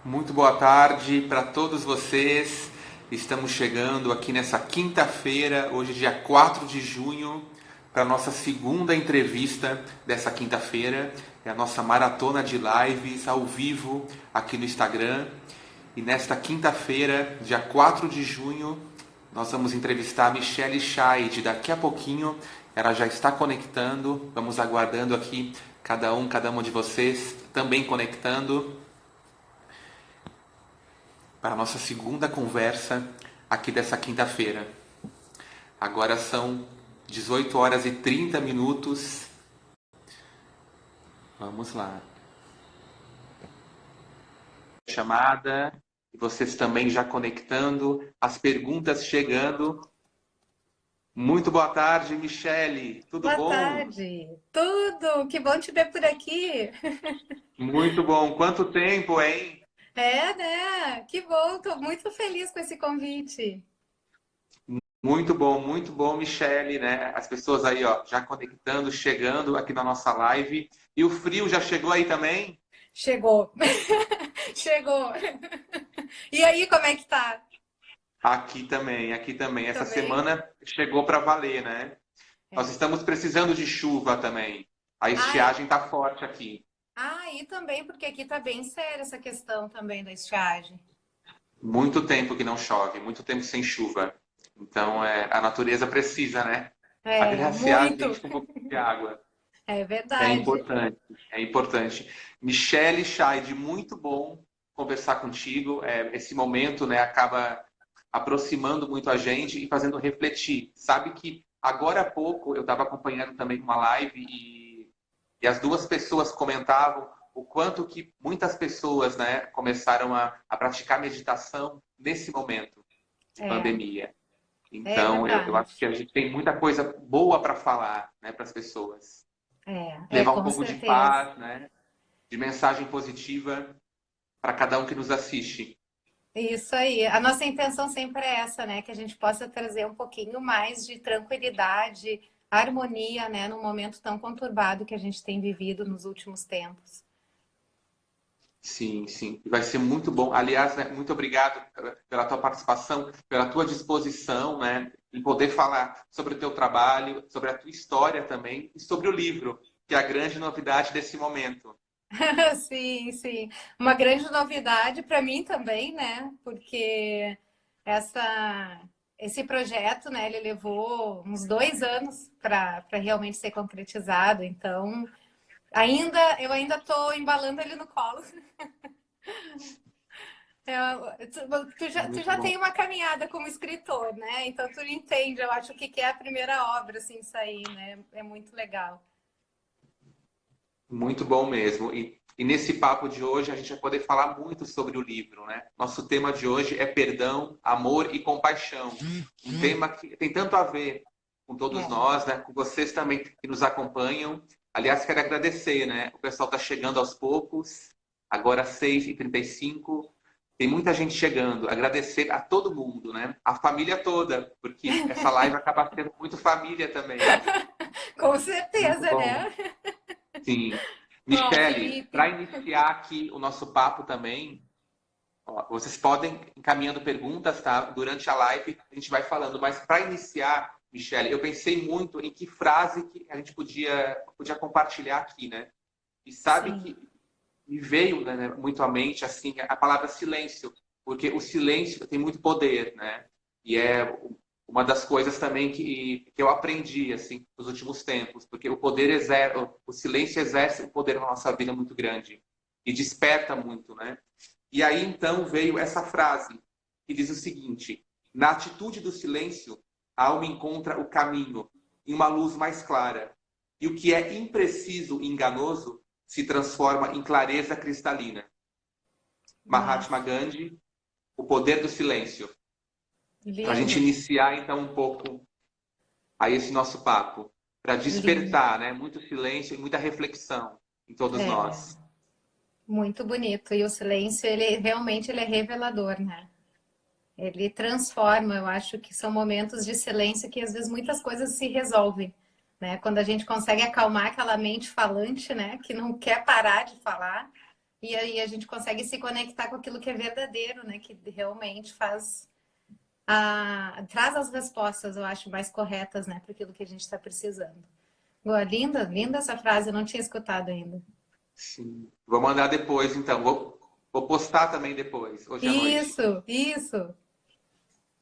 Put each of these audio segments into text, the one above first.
Muito boa tarde para todos vocês. Estamos chegando aqui nessa quinta-feira, hoje dia 4 de junho, para a nossa segunda entrevista dessa quinta-feira. É a nossa maratona de lives ao vivo aqui no Instagram. E nesta quinta-feira, dia 4 de junho, nós vamos entrevistar a Michelle Scheid. Daqui a pouquinho ela já está conectando. Vamos aguardando aqui cada uma de vocês também conectando para a nossa segunda conversa aqui dessa quinta-feira. Agora são 18 horas e 30 minutos. Vamos lá. Chamada, e vocês também já conectando, as perguntas chegando. Muito boa tarde, Michele. Tudo Boa bom? tarde. Tudo? Que bom te ver por aqui. Muito bom. Quanto tempo, hein? É, né? Que bom, tô muito feliz com esse convite. Muito bom, Michele, né? As pessoas aí, ó, já conectando, chegando aqui na nossa live. E o frio já chegou aí também? Chegou. Chegou. E aí, como é que tá? Aqui também, aqui também. Essa Também? semana chegou para valer, né? Nós É. estamos precisando de chuva também. A Ai, estiagem tá forte aqui. e também, porque aqui tá bem séria essa questão também da estiagem. Muito tempo que não chove, muito tempo sem chuva. Então, a natureza precisa, né? É, Agraciar a muito. gente com um pouco de água. É É verdade. importante, é importante. Michele Scheid, muito bom conversar contigo. Esse momento, né, acaba aproximando muito a gente e fazendo refletir. Sabe que agora há pouco eu estava acompanhando também uma live e as duas pessoas comentavam o quanto que muitas pessoas, né, começaram a praticar meditação nesse momento de É, pandemia. é Então, eu verdade. acho que a gente tem muita coisa boa para falar, né, para as pessoas. É, Levar um com pouco de certeza. paz, né, de mensagem positiva para cada um que nos assiste. Isso aí. A nossa intenção sempre é essa, né? Que a gente possa trazer um pouquinho mais de tranquilidade, harmonia, né? Num momento tão conturbado que a gente tem vivido nos últimos tempos. Sim, sim. Vai ser muito bom. Aliás, né, muito obrigado pela tua participação, pela tua disposição, né, em poder falar sobre o teu trabalho, sobre a tua história também e sobre o livro, que é a grande novidade desse momento. Sim, sim. Uma grande novidade para mim também, né? Porque essa, esse projeto, né? Ele levou uns 2 anos para realmente ser concretizado. Então, eu ainda estou embalando ele no colo. Tu já Muito bom. tem uma caminhada como escritor, né? Então tu entende, eu acho, o que é a primeira obra, assim, sair, né? É muito legal. Muito bom mesmo. E nesse papo de hoje a gente vai poder falar muito sobre o livro, né? Nosso tema de hoje é perdão, amor e compaixão. Um tema que tem tanto a ver com todos É. nós, né? Com vocês também que nos acompanham. Aliás, quero agradecer, né? O pessoal está chegando aos poucos, agora 6h35. Tem muita gente chegando. Agradecer a todo mundo, né? A família toda, porque essa live acaba sendo muito família também. Com Muito certeza, bom. né? Sim. Ó, Michele, para Felipe. iniciar aqui o nosso papo também, ó, vocês podem ir encaminhando perguntas, tá? Durante a live a gente vai falando, mas para iniciar, Michele, eu pensei muito em que frase que a gente podia compartilhar aqui, né? E sabe Sim. que me veio, né, muito à mente assim a palavra silêncio, porque o silêncio tem muito poder, né? E é uma das coisas também que eu aprendi assim nos últimos tempos, porque o silêncio exerce um poder na nossa vida muito grande e desperta muito, né? E aí então veio essa frase que diz o seguinte: na atitude do silêncio, a alma encontra o caminho em uma luz mais clara, e o que é impreciso e enganoso se transforma em clareza cristalina. Mahatma Nossa, Gandhi, O Poder do Silêncio. Para a gente lindo, iniciar então um pouco a esse nosso papo, para lindo. despertar, né, muito silêncio e muita reflexão em todos É, nós. muito bonito. E o silêncio, ele realmente ele é revelador, né? Ele transforma, eu acho que são momentos de silêncio que às vezes muitas coisas se resolvem, né? Quando a gente consegue acalmar aquela mente falante, né, que não quer parar de falar, e aí a gente consegue se conectar com aquilo que é verdadeiro, né? Que realmente traz as respostas, eu acho, mais corretas, né? Para aquilo que a gente está precisando. Boa, linda, linda essa frase, eu não tinha escutado ainda. Sim. Vou mandar depois, então. Vou postar também depois, hoje à noite. Isso.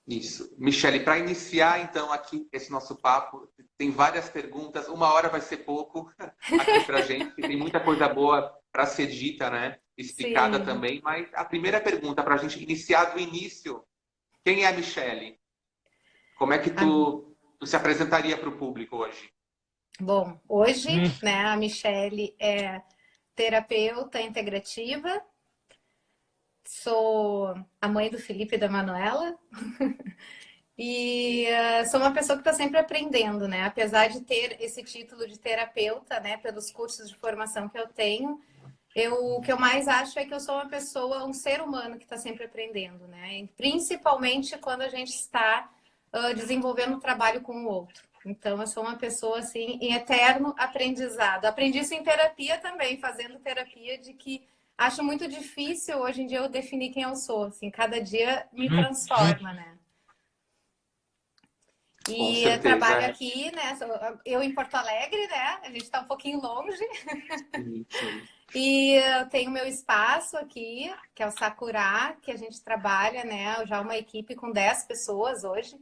Isso. Michele, para iniciar então aqui esse nosso papo, tem várias perguntas. Uma hora vai ser pouco aqui para gente. Tem muita coisa boa para ser dita, né? Explicada Sim. também. Mas a primeira pergunta para a gente iniciar do início: quem é a Michele? Como é que tu se apresentaria para o público hoje? Bom, hoje, né, a Michele é terapeuta integrativa, sou a mãe do Felipe e da Manuela e sou uma pessoa que está sempre aprendendo, né? Apesar de ter esse título de terapeuta, né, pelos cursos de formação que eu tenho, o que eu mais acho é que eu sou uma pessoa, um ser humano que está sempre aprendendo, né? Principalmente quando a gente está desenvolvendo um trabalho com o outro. Então, eu sou uma pessoa, assim, em eterno aprendizado. Aprendi isso em terapia também, fazendo terapia, de que acho muito difícil hoje em dia eu definir quem eu sou. Assim, cada dia me transforma, né? Com E certeza. trabalho aqui, né? Eu em Porto Alegre, né? A gente está um pouquinho longe. Sim, sim. E eu tenho meu espaço aqui, que é o Sakura, que a gente trabalha, né? Já uma equipe com 10 pessoas hoje.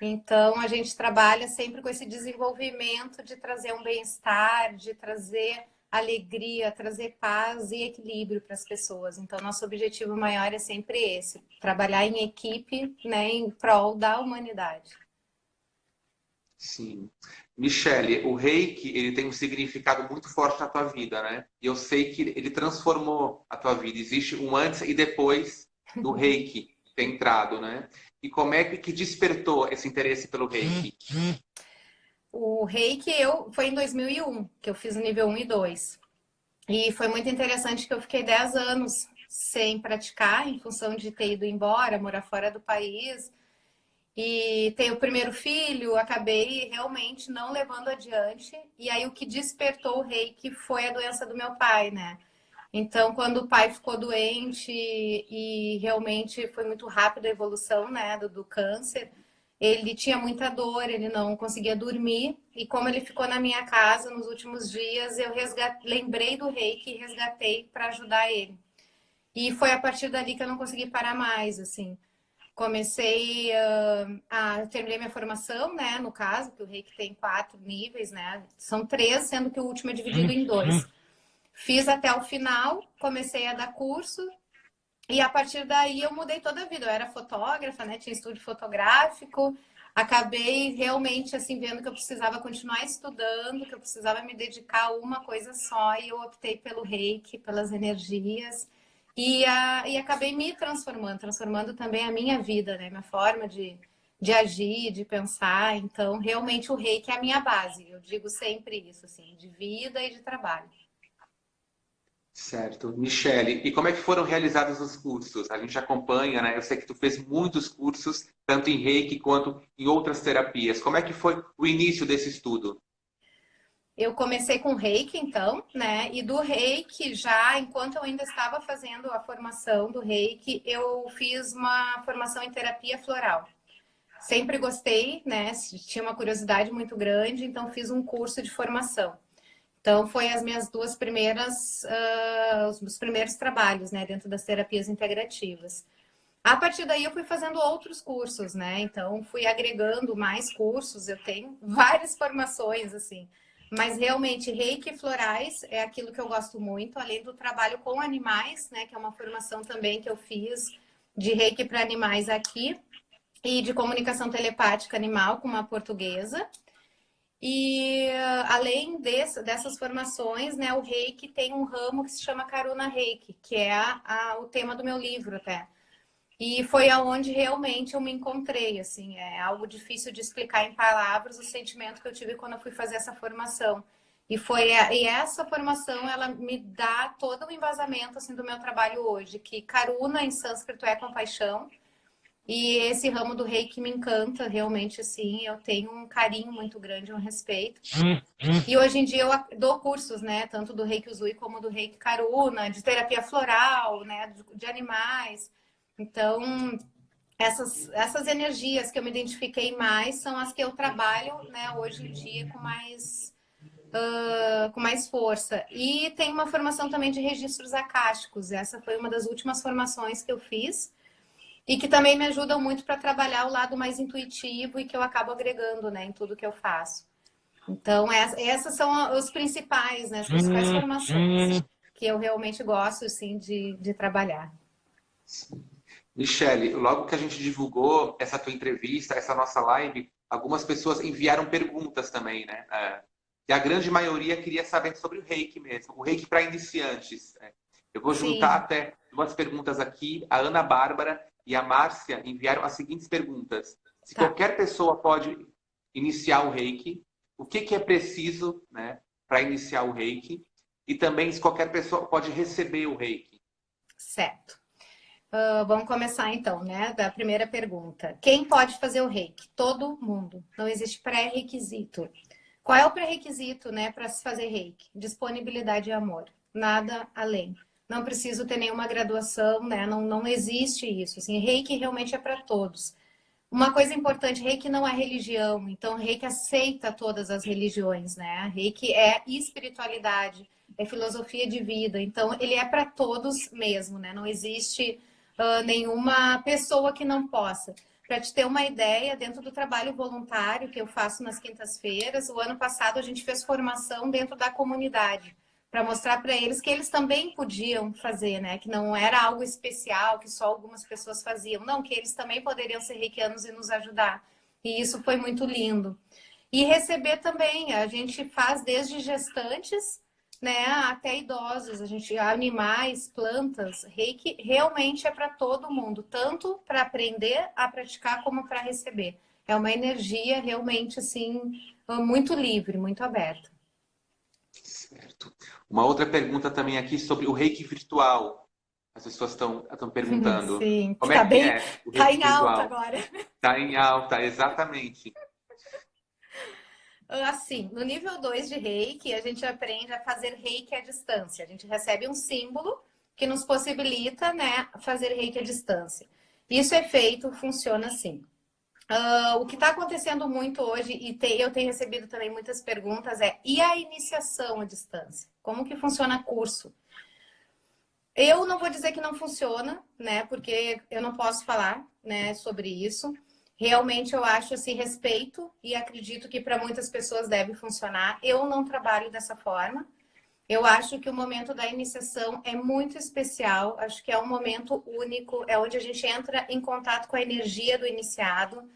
Então, a gente trabalha sempre com esse desenvolvimento de trazer um bem-estar, de trazer alegria, trazer paz e equilíbrio para as pessoas. Então, nosso objetivo maior é sempre esse: trabalhar em equipe, né, em prol da humanidade. Sim. Michele, o reiki, ele tem um significado muito forte na tua vida, né? E eu sei que ele transformou a tua vida. Existe um antes e depois do reiki ter entrado, né? E como é que despertou esse interesse pelo reiki? O reiki foi em 2001 que eu fiz o nível 1 e 2. E foi muito interessante que eu fiquei 10 anos sem praticar, em função de ter ido embora, morar fora do país. E ter o primeiro filho, acabei realmente não levando adiante. E aí o que despertou o reiki foi a doença do meu pai, né? Então, quando o pai ficou doente e realmente foi muito rápida a evolução, né, do câncer, ele tinha muita dor, ele não conseguia dormir. E como ele ficou na minha casa nos últimos dias, eu lembrei do reiki e resgatei para ajudar ele. E foi a partir dali que eu não consegui parar mais, assim. Comecei terminei minha formação, né? No caso, que o reiki tem 4 níveis, né? São 3, sendo que o último é dividido em 2. Fiz até o final, comecei a dar curso e a partir daí eu mudei toda a vida. Eu era fotógrafa, né? Tinha estúdio fotográfico. Acabei realmente assim vendo que eu precisava continuar estudando, que eu precisava me dedicar a uma coisa só e eu optei pelo reiki, pelas energias. E acabei me transformando também a minha vida, né? Minha forma de agir, de pensar. Então, realmente o reiki é a minha base. Eu digo sempre isso, assim, de vida e de trabalho. Certo. Michele, e como é que foram realizados os cursos? A gente acompanha, né? Eu sei que tu fez muitos cursos, tanto em reiki quanto em outras terapias. Como é que foi o início desse estudo? Eu comecei com reiki, então, né? E do reiki, já enquanto eu ainda estava fazendo a formação do reiki, eu fiz uma formação em terapia floral. Sempre gostei, né? Tinha uma curiosidade muito grande, então fiz um curso de formação. Então, foi as minhas duas primeiras, os primeiros trabalhos, né, dentro das terapias integrativas. A partir daí, eu fui fazendo outros cursos, né? Então, fui agregando mais cursos. Eu tenho várias formações, assim. Mas realmente, reiki e florais é aquilo que eu gosto muito, além do trabalho com animais, né? Que é uma formação também que eu fiz de reiki para animais aqui e de comunicação telepática animal com uma portuguesa. E além dessas formações, né, o Reiki tem um ramo que se chama Karuna Reiki, que é o tema do meu livro até. E foi aonde realmente eu me encontrei, assim, é algo difícil de explicar em palavras o sentimento que eu tive quando eu fui fazer essa formação. E essa formação, ela me dá todo o embasamento assim do meu trabalho hoje, que Karuna em sânscrito é compaixão, E esse ramo do reiki me encanta, realmente, assim, eu tenho um carinho muito grande, um respeito. E hoje em dia eu dou cursos, né, tanto do reiki Usui como do reiki Karuna, de terapia floral, né, de animais. Então, essas energias que eu me identifiquei mais são as que eu trabalho, né, hoje em dia com mais força. E tem uma formação também de registros acásticos. Essa foi uma das últimas formações que eu fiz e que também me ajudam muito para trabalhar o lado mais intuitivo e que eu acabo agregando, né, em tudo que eu faço. Então, essas são os principais, né, as principais formações que eu realmente gosto, assim, de trabalhar. Michele, logo que a gente divulgou essa tua entrevista, essa nossa live, algumas pessoas enviaram perguntas também, né? E a grande maioria queria saber sobre o reiki mesmo, o reiki para iniciantes. Né? Eu vou juntar Sim, até duas perguntas aqui. A Ana Bárbara e a Márcia enviaram as seguintes perguntas. Se tá, qualquer pessoa pode iniciar o reiki, o que que é preciso, né, para iniciar o reiki? E também se qualquer pessoa pode receber o reiki. certo. Vamos começar então, né? Da primeira pergunta. Quem pode fazer o reiki? Todo mundo. Não existe pré-requisito. Qual é o pré-requisito, né, para se fazer reiki? Disponibilidade e amor. Nada além. Não preciso ter nenhuma graduação, né? Não existe isso. Assim, reiki realmente é para todos. Uma coisa importante, Reiki não é religião, então Reiki aceita todas as religiões, né? Reiki é espiritualidade, é filosofia de vida, então ele é para todos mesmo, né? Não existe nenhuma pessoa que não possa. Para te ter uma ideia, dentro do trabalho voluntário que eu faço nas quintas-feiras, o ano passado a gente fez formação dentro da comunidade para mostrar para eles que eles também podiam fazer, né? Que não era algo especial, que só algumas pessoas faziam. Não, que eles também poderiam ser reikianos e nos ajudar. E isso foi muito lindo. E receber também, a gente faz desde gestantes, né, até idosos, a gente animais, plantas, reiki realmente é para todo mundo, tanto para aprender a praticar como para receber. É uma energia realmente assim muito livre, muito aberta. Certo. Uma outra pergunta também aqui sobre o reiki virtual. As pessoas estão perguntando. Sim, que Como é tá que bem, é o tá reiki em alta virtual? agora. Está em alta, exatamente. Assim, no nível 2 de Reiki, a gente aprende a fazer Reiki à distância. A gente recebe um símbolo que nos possibilita, né, fazer Reiki à distância. Isso é feito, funciona assim. O que está acontecendo muito hoje, e eu tenho recebido também muitas perguntas, e a iniciação à distância? Como que funciona curso? Eu não vou dizer que não funciona, né? Porque eu não posso falar, né, sobre isso. Realmente eu acho esse respeito e acredito que para muitas pessoas deve funcionar. Eu não trabalho dessa forma. Eu acho que o momento da iniciação é muito especial. Acho que é um momento único, é onde a gente entra em contato com a energia do iniciado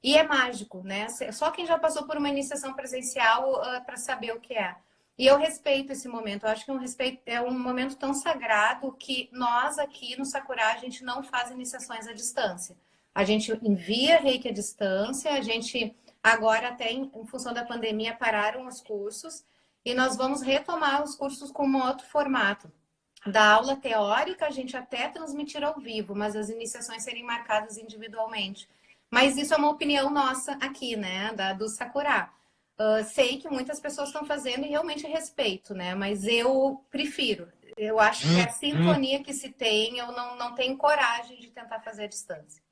e é mágico, né? Só quem já passou por uma iniciação presencial para saber o que é. E eu respeito esse momento. Eu acho que é um momento tão sagrado que nós aqui no Sakura a gente não faz iniciações à distância. A gente envia reiki à distância, a gente agora até em função da pandemia pararam os cursos e nós vamos retomar os cursos com um outro formato. Da aula teórica, a gente até transmitir ao vivo, mas as iniciações serem marcadas individualmente. Mas isso é uma opinião nossa aqui, né, do Sakura. Sei que muitas pessoas estão fazendo e realmente respeito, né? Mas eu prefiro. Eu acho que a sintonia que se tem, eu não tenho coragem de tentar fazer à distância.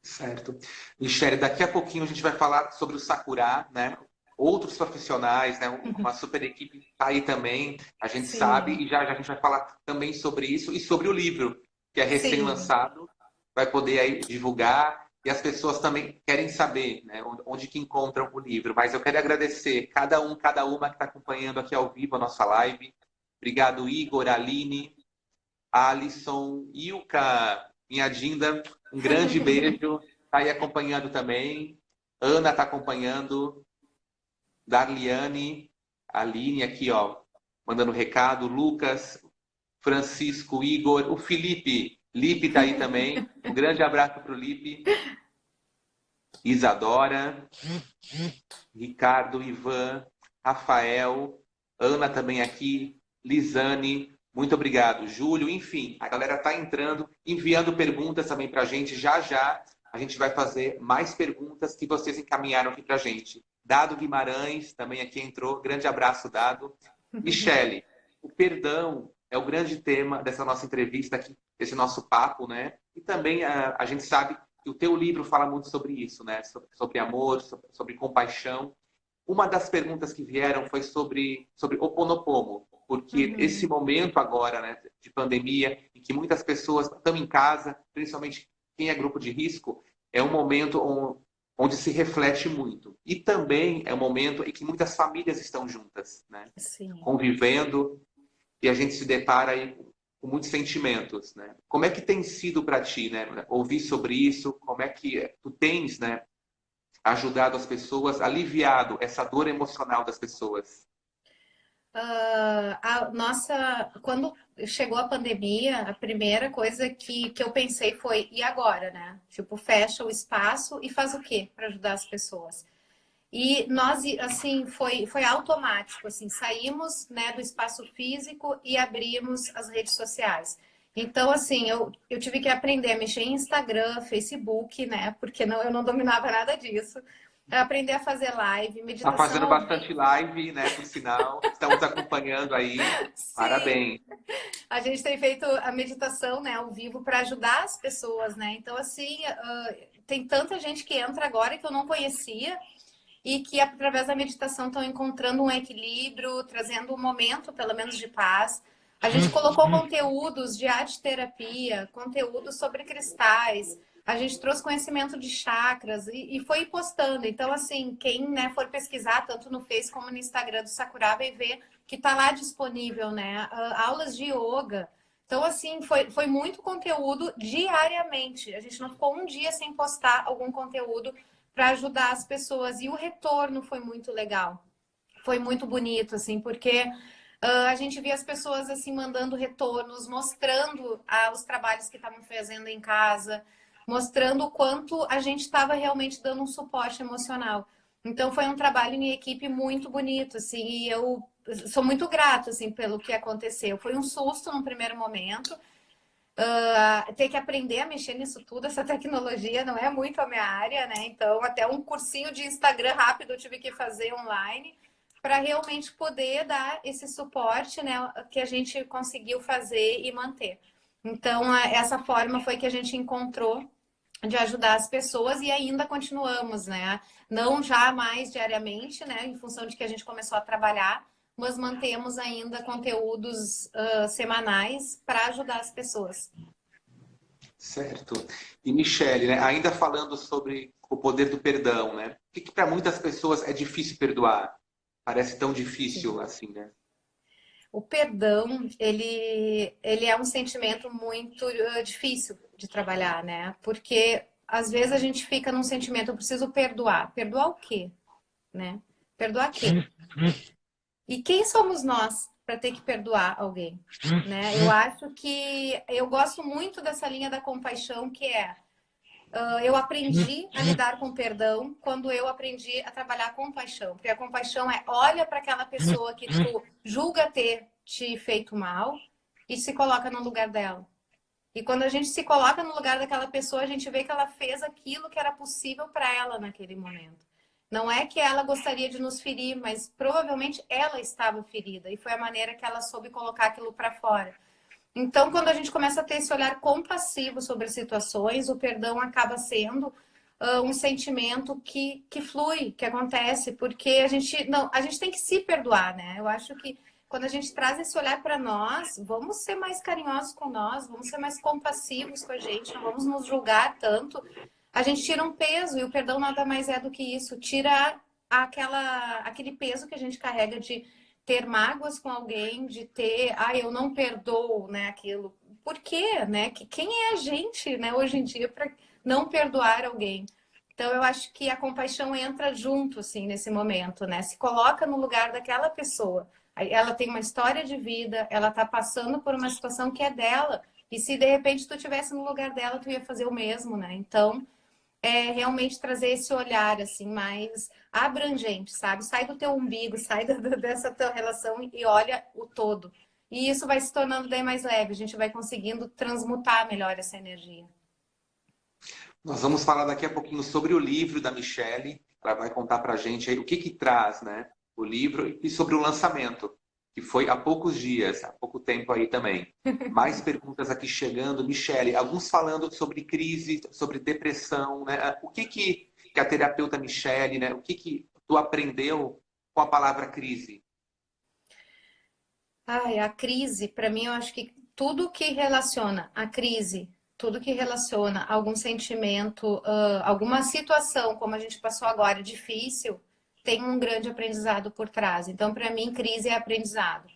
Certo. Michele, daqui a pouquinho a gente vai falar sobre o Sakura, né? Outros profissionais, né? Uma super equipe está aí também, a gente sabe, Sim, e já a gente vai falar também sobre isso e sobre o livro, que é sim. recém-lançado, vai poder aí divulgar, e as pessoas também querem saber, né? Onde que encontram o livro. Mas eu quero agradecer cada uma que está acompanhando aqui ao vivo a nossa live. Obrigado, Igor, Aline, Alisson, Ilka, minha Dinda, um grande beijo. Está aí acompanhando também. Ana está acompanhando. Darliane, Aline aqui, ó, mandando recado. Lucas, Francisco, Igor, o Felipe. Lipe está aí também. Um grande abraço para o Lipe. Isadora, Ricardo, Ivan, Rafael, Ana também aqui, Lisane, Muito obrigado, Júlio. Enfim, a galera está entrando, enviando perguntas também para a gente. Já já a gente vai fazer mais perguntas que vocês encaminharam aqui para a gente. Dado Guimarães também aqui entrou. Grande abraço, Dado. Michele, o perdão é o grande tema dessa nossa entrevista aqui, desse nosso papo, né? E também a gente sabe que o teu livro fala muito sobre isso, né? Sobre amor, sobre compaixão. Uma das perguntas que vieram foi sobre Ho'oponopono, porque esse momento agora, né, de pandemia, em que muitas pessoas estão em casa, principalmente quem é grupo de risco, é um momento onde se reflete muito. E também é um momento em que muitas famílias estão juntas, né, Sim. convivendo, e a gente se depara aí com muitos sentimentos, né? Como é que tem sido para ti, né, ouvir sobre isso? Como é que tu tens, né, ajudado as pessoas, aliviado essa dor emocional das pessoas? Quando chegou a pandemia, a primeira coisa que eu pensei foi, e agora, né? Tipo, fecha o espaço e faz o quê para ajudar as pessoas? E nós, assim, foi automático, assim, saímos, né, do espaço físico e abrimos as redes sociais. Então, assim, eu tive que aprender a mexer em Instagram, Facebook, né, porque eu não dominava nada disso. Aprender a fazer live, Está meditação fazendo ao bastante vivo. live, né? Por sinal, estamos acompanhando aí. Sim, Parabéns. a gente tem feito a meditação, né, ao vivo para ajudar as pessoas, né? Então, assim, tem tanta gente que entra agora que eu não conhecia e que através da meditação estão encontrando um equilíbrio, trazendo um momento, pelo menos, de paz. A gente colocou conteúdos de arte terapia, conteúdos sobre cristais, a gente trouxe conhecimento de chakras e foi postando. Então, assim, quem, né, for pesquisar, tanto no Face como no Instagram do Sakura, vai ver que está lá disponível, né? Aulas de yoga. Então, assim, foi muito conteúdo diariamente. A gente não ficou um dia sem postar algum conteúdo para ajudar as pessoas. E o retorno foi muito legal. Foi muito bonito, assim, porque a gente via as pessoas assim mandando retornos, mostrando os trabalhos que estavam fazendo em casa, mostrando o quanto a gente estava realmente dando um suporte emocional. Então foi um trabalho em equipe muito bonito, assim, e eu sou muito grata assim pelo que aconteceu. Foi um susto no primeiro momento, ter que aprender a mexer nisso tudo, essa tecnologia não é muito a minha área, né? Então, até um cursinho de Instagram rápido eu tive que fazer online para realmente poder dar esse suporte, né, que a gente conseguiu fazer e manter. Então, essa forma foi que a gente encontrou de ajudar as pessoas e ainda continuamos, né? Não já mais diariamente, né, em função de que a gente começou a trabalhar, mas mantemos ainda conteúdos semanais para ajudar as pessoas. Certo. E Michele, né? Ainda falando sobre o poder do perdão, né? Por que para muitas pessoas é difícil perdoar? Parece tão Sim. difícil assim, né? O perdão, ele é um sentimento muito difícil de trabalhar, né? Porque às vezes a gente fica num sentimento, eu preciso perdoar. Perdoar o quê, né? Perdoar quem? E quem somos nós para ter que perdoar alguém, né? Eu acho que eu gosto muito dessa linha da compaixão, que é eu aprendi a lidar com perdão quando eu aprendi a trabalhar com compaixão. Porque a compaixão é olha para aquela pessoa que tu julga ter te feito mal e se coloca no lugar dela. E quando a gente se coloca no lugar daquela pessoa, a gente vê que ela fez aquilo que era possível para ela naquele momento. Não é que ela gostaria de nos ferir, mas provavelmente ela estava ferida e foi a maneira que ela soube colocar aquilo para fora. Então, quando a gente começa a ter esse olhar compassivo sobre as situações, o perdão acaba sendo um sentimento que flui, que acontece, porque a gente tem que se perdoar, né? Eu acho que quando a gente traz esse olhar para nós, vamos ser mais carinhosos com nós, vamos ser mais compassivos com a gente, não vamos nos julgar tanto. A gente tira um peso e o perdão nada mais é do que isso, tira aquele peso que a gente carrega de ter mágoas com alguém, de ter, eu não perdoo, né, aquilo. Por quê, né? Quem é a gente, né, hoje em dia para não perdoar alguém? Então eu acho que a compaixão entra junto assim nesse momento, né? Se coloca no lugar daquela pessoa. Ela tem uma história de vida, ela tá passando por uma situação que é dela. E se de repente tu tivesse no lugar dela, tu ia fazer o mesmo, né? Então, realmente trazer esse olhar assim mais abrangente, sabe? Sai do teu umbigo, sai dessa tua relação e olha o todo. e isso vai se tornando daí mais leve, a gente vai conseguindo transmutar melhor essa energia. Nós vamos falar daqui a pouquinho sobre o livro da Michele. Ela vai contar para a gente aí o que que traz, né, o livro e sobre o lançamento, que foi há poucos dias, há pouco tempo aí também. Mais perguntas aqui chegando. Michele, alguns falando sobre crise, sobre depressão, né? O que a terapeuta Michele, né, o que tu aprendeu com a palavra crise? Ai, a crise, para mim, eu acho que tudo que relaciona a crise, tudo que relaciona algum sentimento, alguma situação, como a gente passou agora, difícil, tem um grande aprendizado por trás. Então, para mim, crise é aprendizado.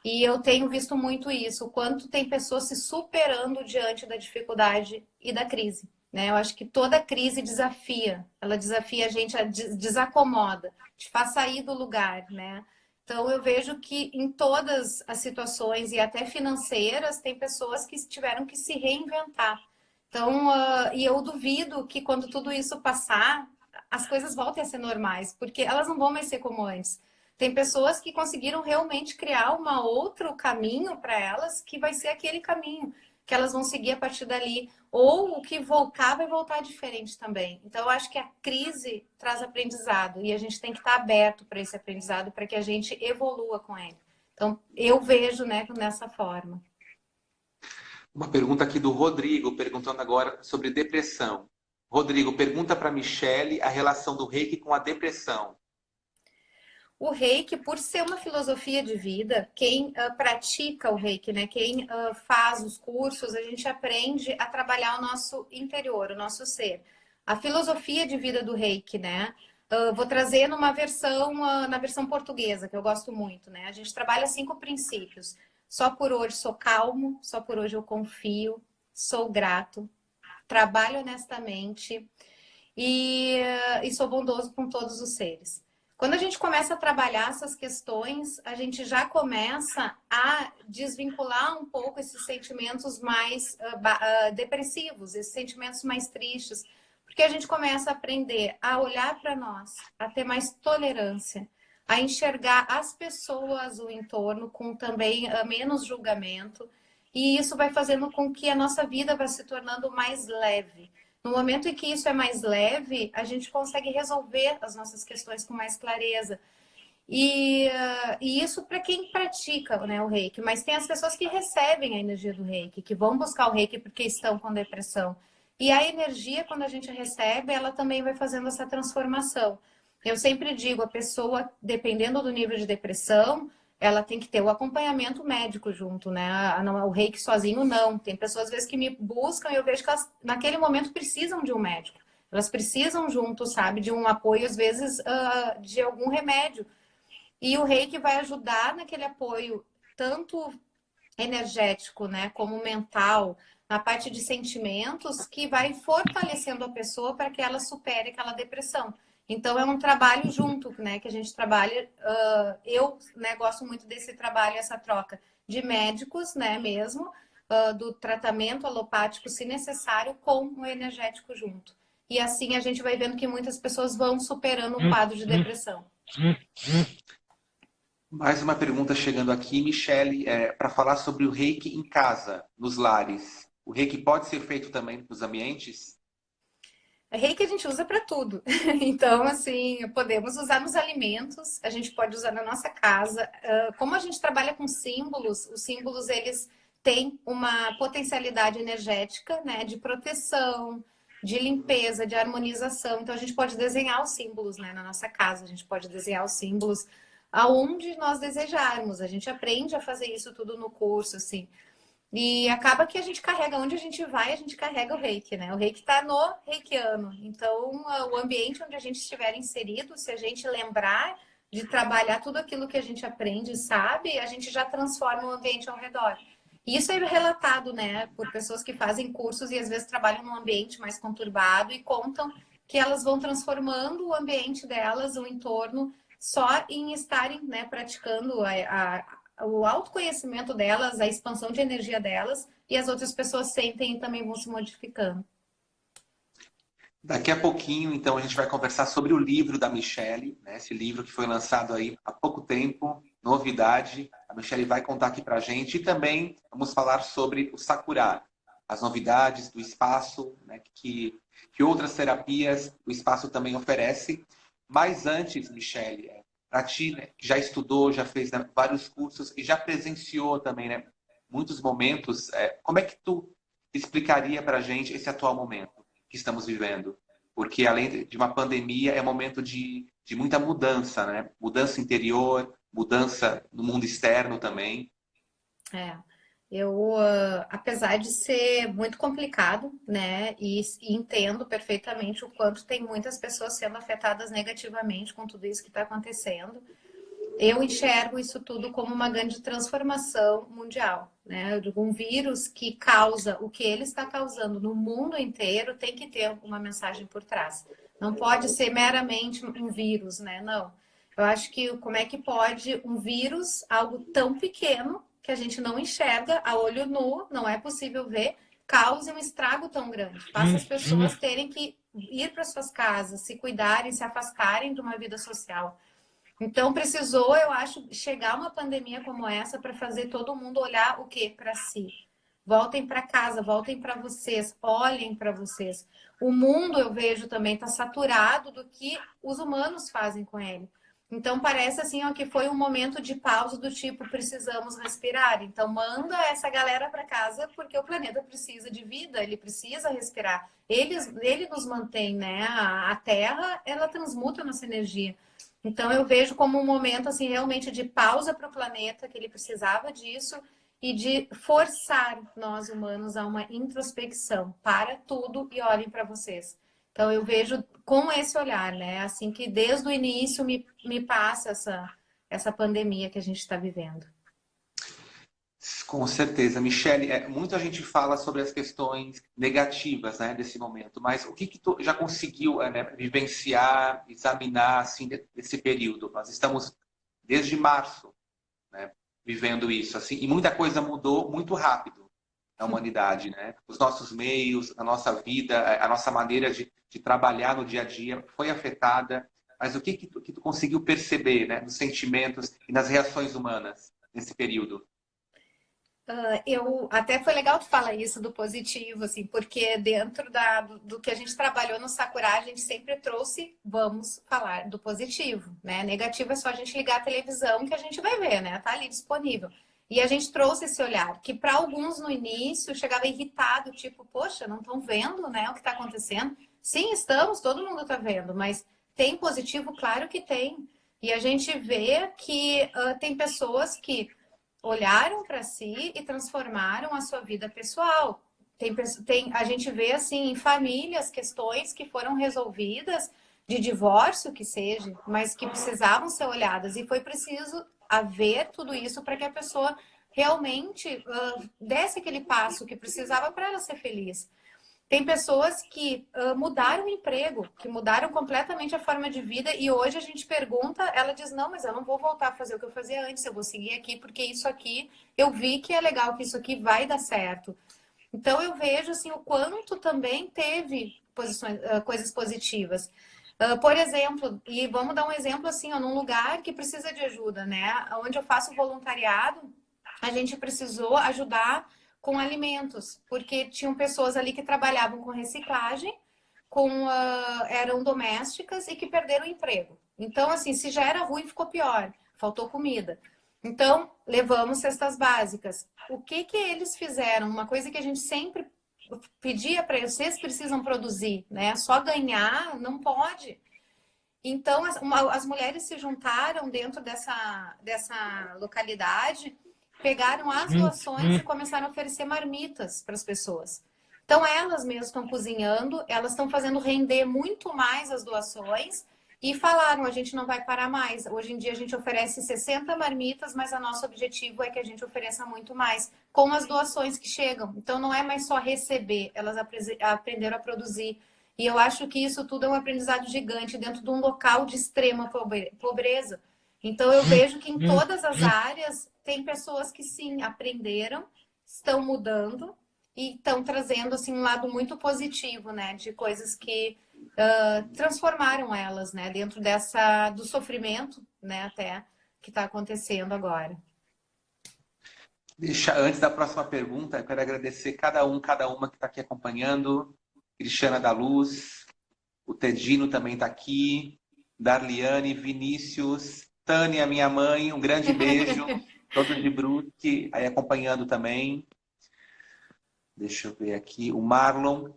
E eu tenho visto muito isso, o quanto tem pessoas se superando diante da dificuldade e da crise, né? Eu acho que toda crise desafia, ela desafia a gente, desacomoda, te faz sair do lugar, né? Então eu vejo que em todas as situações e até financeiras tem pessoas que tiveram que se reinventar. Então, e eu duvido que quando tudo isso passar, as coisas voltem a ser normais, porque elas não vão mais ser como antes. Tem pessoas que conseguiram realmente criar um outro caminho para elas, que vai ser aquele caminho que elas vão seguir a partir dali. Ou o que voltar vai voltar diferente também. Então, eu acho que a crise traz aprendizado e a gente tem que estar aberto para esse aprendizado para que a gente evolua com ele. Então, eu vejo, né, nessa forma. Uma pergunta aqui do Rodrigo, perguntando agora sobre depressão. Rodrigo, pergunta para a Michele a relação do reiki com a depressão. O reiki, por ser uma filosofia de vida, quem pratica o reiki, né? Quem faz os cursos, a gente aprende a trabalhar o nosso interior, o nosso ser. A filosofia de vida do reiki, né? Vou trazer na versão portuguesa, que eu gosto muito, né? A gente trabalha 5 princípios. Só por hoje sou calmo, só por hoje eu confio, sou grato, trabalho honestamente e sou bondoso com todos os seres. Quando a gente começa a trabalhar essas questões, a gente já começa a desvincular um pouco esses sentimentos mais depressivos, esses sentimentos mais tristes, porque a gente começa a aprender a olhar para nós, a ter mais tolerância, a enxergar as pessoas, o entorno, com também menos julgamento, e isso vai fazendo com que a nossa vida vá se tornando mais leve. No momento em que isso é mais leve, a gente consegue resolver as nossas questões com mais clareza. E isso para quem pratica, né, o reiki. Mas tem as pessoas que recebem a energia do reiki, que vão buscar o reiki porque estão com depressão. E a energia, quando a gente recebe, ela também vai fazendo essa transformação. Eu sempre digo, a pessoa, dependendo do nível de depressão, ela tem que ter o acompanhamento médico junto, né? O reiki sozinho não. Tem pessoas, às vezes, que me buscam e eu vejo que elas, naquele momento, precisam de um médico. Elas precisam junto, sabe, de um apoio, às vezes, de algum remédio. E o reiki vai ajudar naquele apoio, tanto energético, né, como mental, na parte de sentimentos, que vai fortalecendo a pessoa para que ela supere aquela depressão. Então é um trabalho junto, né, que a gente trabalha. Eu, né, gosto muito desse trabalho, essa troca de médicos, né, mesmo, do tratamento alopático, se necessário, com o energético junto. E assim a gente vai vendo que muitas pessoas vão superando o quadro de depressão. Mais uma pergunta chegando aqui, Michele, para falar sobre o reiki em casa, nos lares. O reiki pode ser feito também nos ambientes? Reiki a gente usa para tudo. Então, assim, podemos usar nos alimentos, a gente pode usar na nossa casa. Como a gente trabalha com símbolos, os símbolos eles têm uma potencialidade energética, né, de proteção, de limpeza, de harmonização. Então, a gente pode desenhar os símbolos, né, na nossa casa, a gente pode desenhar os símbolos aonde nós desejarmos. A gente aprende a fazer isso tudo no curso, assim. E acaba que a gente carrega, onde a gente vai, a gente carrega o reiki, né? O reiki está no reikiano. Então, o ambiente onde a gente estiver inserido, se a gente lembrar de trabalhar tudo aquilo que a gente aprende e sabe, a gente já transforma o ambiente ao redor. E isso é relatado, né, por pessoas que fazem cursos e às vezes trabalham num ambiente mais conturbado e contam que elas vão transformando o ambiente delas, o entorno, só em estarem, né, praticando o autoconhecimento delas, a expansão de energia delas, e as outras pessoas sentem e também vão se modificando. Daqui a pouquinho, então, a gente vai conversar sobre o livro da Michele, né? Esse livro que foi lançado aí há pouco tempo, novidade, a Michelle vai contar aqui para a gente. E também vamos falar sobre o Sakura, as novidades do espaço, né, que outras terapias o espaço também oferece. Mas antes, Michelle, para ti, né, que já estudou, já fez, né, vários cursos e já presenciou também, né, muitos momentos, como é que tu explicaria para a gente esse atual momento que estamos vivendo? Porque além de uma pandemia, é um momento de muita mudança, né? Mudança interior, mudança no mundo externo também. É, eu, apesar de ser muito complicado, né, e entendo perfeitamente o quanto tem muitas pessoas sendo afetadas negativamente com tudo isso que está acontecendo, eu enxergo isso tudo como uma grande transformação mundial, né? Um vírus que causa o que ele está causando no mundo inteiro tem que ter uma mensagem por trás. Não pode ser meramente um vírus, né? Não. Eu acho que como é que pode um vírus, algo tão pequeno que a gente não enxerga a olho nu, não é possível ver, cause um estrago tão grande. Faça as pessoas terem que ir para suas casas, se cuidarem, se afastarem de uma vida social. Então precisou, eu acho, chegar uma pandemia como essa para fazer todo mundo olhar o quê? Para si. Voltem para casa, voltem para vocês, olhem para vocês. O mundo, eu vejo também, está saturado do que os humanos fazem com ele. Então parece assim, ó, que foi um momento de pausa do tipo, precisamos respirar. Então manda essa galera para casa porque o planeta precisa de vida, ele precisa respirar. Ele nos mantém, né? A Terra, ela transmuta a nossa energia. Então eu vejo como um momento assim realmente de pausa para o planeta, que ele precisava disso, e de forçar nós humanos a uma introspecção. Para tudo e olhem para vocês. Então eu vejo com esse olhar, né? Assim que desde o início me passa essa pandemia que a gente está vivendo. Com certeza. Michelle, muita gente fala sobre as questões negativas, né, desse momento, mas o que tu já conseguiu, né, vivenciar, examinar assim, desse período? Nós estamos desde março, né, vivendo isso, assim, e muita coisa mudou muito rápido na humanidade, né? Os nossos meios, a nossa vida, a nossa maneira de trabalhar no dia a dia foi afetada, mas o que tu conseguiu perceber, né, nos sentimentos e nas reações humanas nesse período? Eu até foi legal tu falar isso do positivo, assim, porque dentro do que a gente trabalhou no Sakura, a gente sempre trouxe, vamos falar do positivo, né? Negativo é só a gente ligar a televisão que a gente vai ver, né? Tá ali disponível. E a gente trouxe esse olhar, que para alguns no início chegava irritado, tipo, poxa, não estão vendo, né, o que está acontecendo? Sim, estamos, todo mundo está vendo, mas tem positivo? Claro que tem. E a gente vê que tem pessoas que olharam para si e transformaram a sua vida pessoal. A gente vê assim em famílias questões que foram resolvidas de divórcio que seja, mas que precisavam ser olhadas e foi preciso haver tudo isso para que a pessoa realmente desse aquele passo que precisava para ela ser feliz. Tem pessoas que mudaram o emprego, que mudaram completamente a forma de vida e hoje a gente pergunta, ela diz, não, mas eu não vou voltar a fazer o que eu fazia antes, eu vou seguir aqui porque isso aqui, eu vi que é legal, que isso aqui vai dar certo. Então eu vejo assim, o quanto também teve coisas positivas. Por exemplo, e vamos dar um exemplo assim, ó, num lugar que precisa de ajuda, né? Onde eu faço voluntariado, a gente precisou ajudar com alimentos, porque tinham pessoas ali que trabalhavam com reciclagem, eram domésticas e que perderam o emprego. Então, assim, se já era ruim, ficou pior, faltou comida. Então, levamos cestas básicas. O que que eles fizeram? Uma coisa que a gente sempre pedia para eles, vocês precisam produzir, né? Só ganhar não pode. Então, as mulheres se juntaram dentro dessa localidade, pegaram as doações e começaram a oferecer marmitas para as pessoas. Então, elas mesmas estão cozinhando, elas estão fazendo render muito mais as doações e falaram, a gente não vai parar mais. Hoje em dia, a gente oferece 60 marmitas, mas o nosso objetivo é que a gente ofereça muito mais com as doações que chegam. Então, não é mais só receber, elas aprenderam a produzir. E eu acho que isso tudo é um aprendizado gigante dentro de um local de extrema pobreza. Então, eu vejo que em todas as áreas tem pessoas que sim, aprenderam, estão mudando e estão trazendo assim, um lado muito positivo, né? De coisas que transformaram elas, né? Dentro do sofrimento, né? Até que está acontecendo agora. Antes da próxima pergunta, eu quero agradecer cada uma que está aqui acompanhando. Cristiana da Luz, o Tedino também está aqui, Darliane, Vinícius, Tânia, minha mãe, um grande beijo, todos de Brusque, aí acompanhando também. Deixa eu ver aqui, o Marlon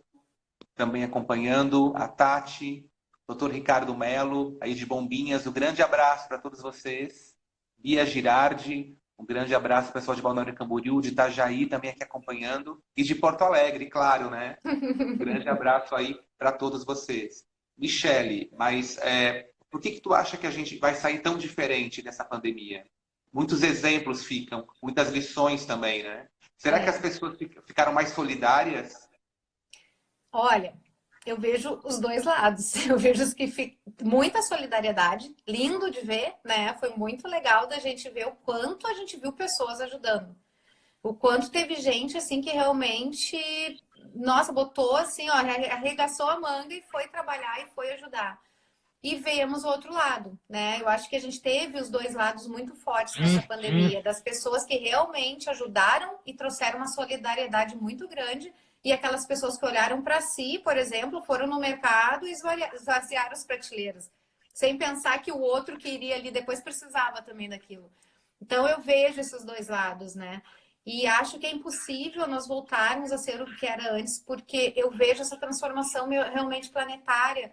também acompanhando, a Tati, Dr. Ricardo Melo, aí de Bombinhas, um grande abraço para todos vocês. Bia Girardi, um grande abraço pessoal de Balneário Camboriú, de Itajaí também aqui acompanhando, e de Porto Alegre, claro, né? Um grande abraço aí para todos vocês. Michele, mas por que tu acha que a gente vai sair tão diferente dessa pandemia? Muitos exemplos ficam, muitas lições também, né? Será que as pessoas ficaram mais solidárias? Olha, eu vejo os dois lados. Eu vejo os que muita solidariedade, lindo de ver, né? Foi muito legal da gente ver o quanto a gente viu pessoas ajudando. O quanto teve gente assim que realmente, nossa, botou assim, ó, arregaçou a manga e foi trabalhar e foi ajudar. E vemos o outro lado, né? Eu acho que a gente teve os dois lados muito fortes nessa pandemia, das pessoas que realmente ajudaram e trouxeram uma solidariedade muito grande, e aquelas pessoas que olharam para si, por exemplo, foram no mercado e esvaziaram as prateleiras, sem pensar que o outro que iria ali depois precisava também daquilo. Então eu vejo esses dois lados, né? E acho que é impossível nós voltarmos a ser o que era antes, porque eu vejo essa transformação realmente planetária,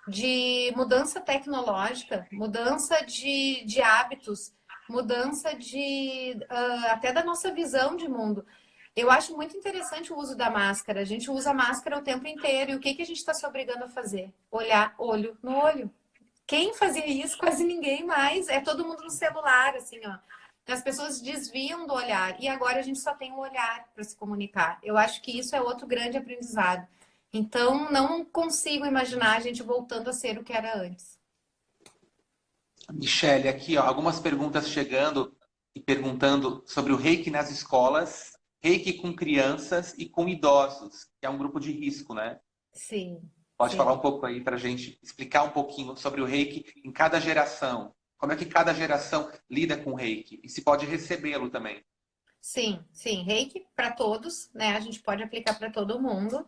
de mudança tecnológica, mudança de hábitos, mudança até da nossa visão de mundo. Eu acho muito interessante o uso da máscara. A gente usa máscara o tempo inteiro. E o que a gente está se obrigando a fazer? Olhar olho no olho. Quem fazia isso? Quase ninguém mais. É todo mundo no celular, assim, ó. As pessoas desviam do olhar. E agora a gente só tem o olhar para se comunicar. Eu acho que isso é outro grande aprendizado. Então, não consigo imaginar a gente voltando a ser o que era antes. Michele, aqui, ó, algumas perguntas chegando e perguntando sobre o reiki nas escolas, reiki com crianças e com idosos, que é um grupo de risco, né? Sim. Pode Sim. falar um pouco aí para a gente explicar um pouquinho sobre o reiki em cada geração? Como é que cada geração lida com o reiki? E se pode recebê-lo também? Sim, sim. Reiki para todos, né? A gente pode aplicar para todo mundo.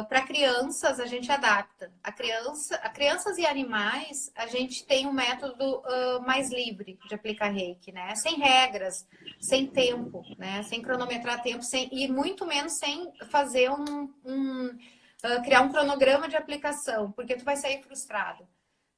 Para crianças, a gente adapta. A crianças e animais, a gente tem um método mais livre de aplicar reiki, né? Sem regras, sem tempo, né? Sem cronometrar tempo, e muito menos sem fazer criar um cronograma de aplicação, porque tu vai sair frustrado.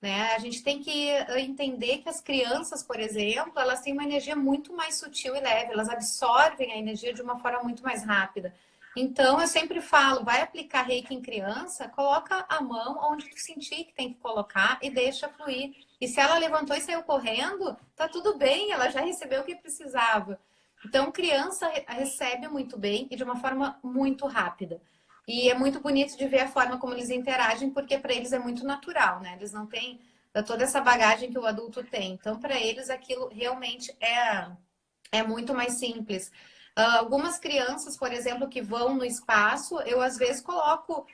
Né? A gente tem que entender que as crianças, por exemplo, elas têm uma energia muito mais sutil e leve, elas absorvem a energia de uma forma muito mais rápida. Então, eu sempre falo, vai aplicar reiki em criança, coloca a mão onde tu sentir que tem que colocar e deixa fluir. E se ela levantou e saiu correndo, tá tudo bem, ela já recebeu o que precisava. Então, criança recebe muito bem e de uma forma muito rápida. E é muito bonito de ver a forma como eles interagem, porque para eles é muito natural, né? Eles não têm toda essa bagagem que o adulto tem. Então, para eles, aquilo realmente é muito mais simples. Algumas crianças, por exemplo, que vão no espaço, eu às vezes coloco,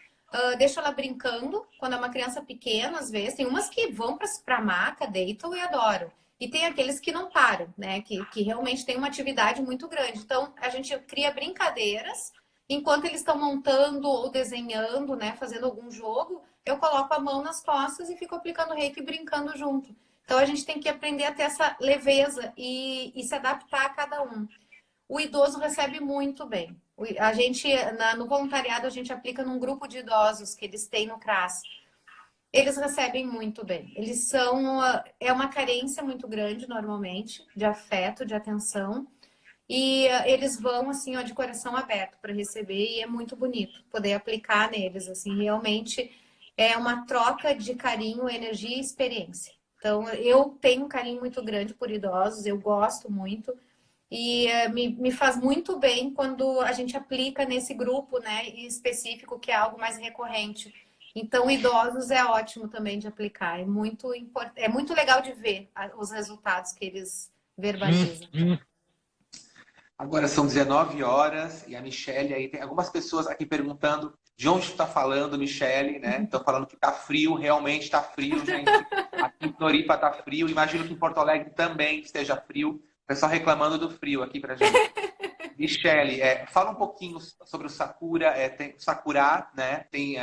deixo ela brincando, quando é uma criança pequena, às vezes. Tem umas que vão para a maca, deitam e adoram. E tem aqueles que não param, né? Que realmente tem uma atividade muito grande. Então, a gente cria brincadeiras. Enquanto eles estão montando ou desenhando, né, fazendo algum jogo, eu coloco a mão nas costas e fico aplicando reiki e brincando junto. Então a gente tem que aprender a ter essa leveza e se adaptar a cada um. O idoso recebe muito bem. A gente, no voluntariado, a gente aplica num grupo de idosos que eles têm no CRAS. Eles recebem muito bem. Eles são... É uma carência muito grande, normalmente, de afeto, de atenção. E eles vão, assim, ó, de coração aberto para receber. E é muito bonito poder aplicar neles, assim. Realmente é uma troca de carinho, energia e experiência. Então, eu tenho um carinho muito grande por idosos. Eu gosto muito. E me faz muito bem quando a gente aplica nesse grupo, né, específico, que é algo mais recorrente. Então, idosos é ótimo também de aplicar. É muito legal de ver os resultados que eles verbalizam. Agora são 19 horas e a Michele aí tem algumas pessoas aqui perguntando de onde tu está falando, Michele, né? Estão falando que está frio, realmente está frio, gente. Aqui em Floripa está frio, imagino que em Porto Alegre também esteja frio. pessoal reclamando do frio aqui pra gente. Michele, fala um pouquinho sobre o Sakura. Tem o Sakura, né? Tem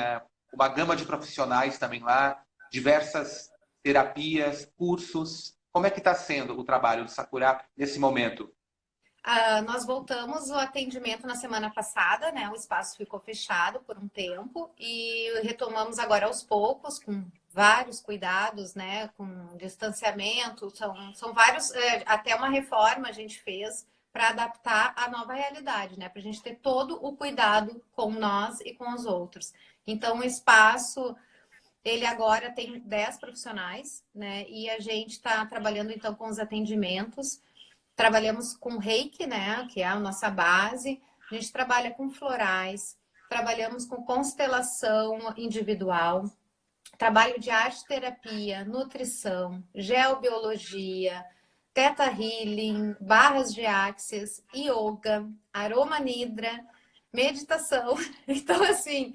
uma gama de profissionais também lá, diversas terapias, cursos. Como é que está sendo o trabalho do Sakura nesse momento? Nós voltamos o atendimento na semana passada, né? O espaço ficou fechado por um tempo e retomamos agora aos poucos, com vários cuidados, né? Com distanciamento, são vários, até uma reforma a gente fez para adaptar à nova realidade, né? Para a gente ter todo o cuidado com nós e com os outros. Então, o espaço, ele agora tem 10 profissionais, né? E a gente está trabalhando então com os atendimentos. Trabalhamos com reiki, né, que é a nossa base. A gente trabalha com florais, trabalhamos com constelação individual, trabalho de arte terapia, nutrição, geobiologia, teta healing, barras de axis, yoga, aroma nidra, meditação. Então, assim,